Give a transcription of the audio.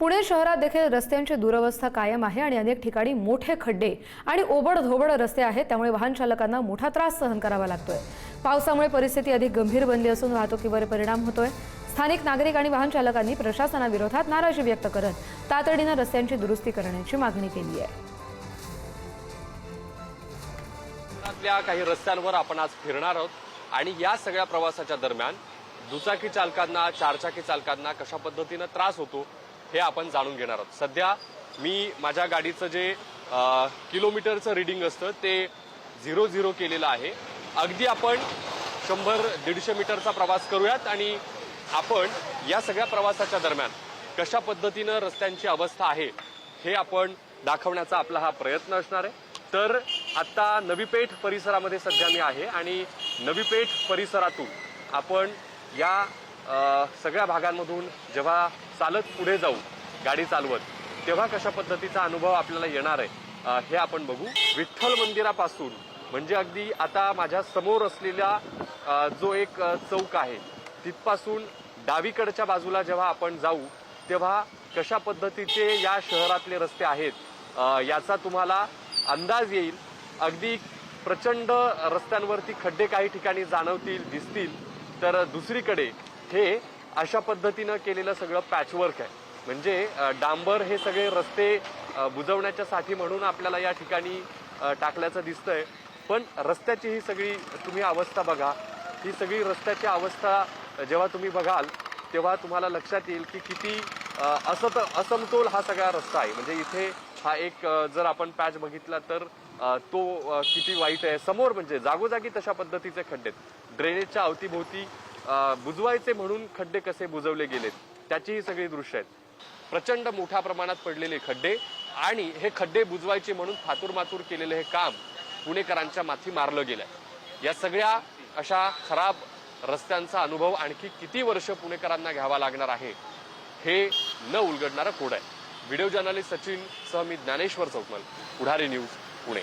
पुणे शहरात देखील रस्त्यांची दुरवस्था कायम आहे आणि अनेक ठिकाणी मोठे खड्डे आणि ओबड-धोबड रस्ते आहेत, त्यामुळे वाहन चालकांना मोठा त्रास सहन करावा लागतोय। पावसामुळे परिस्थिती अधिक गंभीर बनली असून वाहतुकीवर परिणाम होतोय। स्थानिक नागरिक आणि वाहन चालकांनी प्रशासनाविरोधात नाराजी व्यक्त करत तातडीने रस्त्यांची दुरुस्ती करण्याची मागणी केली आहे। काही रस्त्यांवर आपण आज फिरणार आहोत आणि या सगळ्या प्रवासाच्या दरम्यान दुचाकी चालकांना, चारचाकी चालकांना कशा पद्धतीने त्रास होतो हे आपण जाणून घेणार आहोत। सध्या मी माझ्या गाडीचं जे किलोमीटरचं रीडिंग असतं ते 00 केलेलं आहे। अगदी आपण 100-150 मीटरचा प्रवास करूयात आणि आपण या सगळ्या प्रवासाच्या दरम्यान कशा पद्धतीने रस्त्यांची अवस्था आहे हे आपण दाखवण्याचा आपला हा प्रयत्न असणार आहे। तर आता नवी पेठ परिसरामध्ये सध्या मी आहे आणि नवी पेठ परिसरातून आपण या सगळ्या भागांमधून जेव्हा चालत पुढे जाऊ गाडी चालवत तेव्हा कशा पद्धतीचा अनुभव आपल्याला येणार आहे हे आपण बघू। विठ्ठल मंदिरापासून म्हणजे अगदी आता माझ्या समोर असलेला जो एक चौक आहे तिथपासून डावीकडच्या बाजूला जेव्हा आपण जाऊ तेव्हा कशा पद्धतीचे या शहरातले रस्ते आहेत याचा तुम्हाला अंदाज येईल। अगदी प्रचंड रस्त्यांवरती खड्डे काही ठिकाणी जाणवतील, दिसतील, तर दुसरीकडे हे अशा पद्धतीनं केलेलं सगळं पॅचवर्क आहे। म्हणजे डांबर हे सगळे रस्ते बुजवण्याच्यासाठी म्हणून आपल्याला या ठिकाणी टाकल्याचं दिसतंय, पण रस्त्याची ही सगळी तुम्ही अवस्था बघा। ही सगळी रस्त्याची अवस्था जेव्हा तुम्ही बघाल तेव्हा तुम्हाला लक्षात येईल की किती असमतोल हा सगळा रस्ता आहे। म्हणजे इथे हा एक जर आपण पॅच बघितला तर तो किती वाईट आहे। समोर म्हणजे जागोजागी तशा पद्धतीचे खड्डे, ड्रेनेजच्या अवतीभोवती बुजवायचे म्हणून खड्डे कसे बुजवले गेलेत त्याची ही सगळी दृश्य आहेत। प्रचंड मोठ्या प्रमाणात पडलेले खड्डे आणि हे खड्डे बुजवायचे म्हणून थातूरमातूर केलेले हे काम पुणेकरांच्या माथी मारलं गेलंय। या सगळ्या अशा खराब रस्त्यांचा अनुभव आणखी किती वर्ष पुणेकरांना घ्यावा लागणार आहे हे न उलगडणारं कोड आहे। व्हिडिओ जर्नलिस्ट सचिन सह मी ज्ञानेश्वर चौकमल, पुढारी न्यूज, पुणे।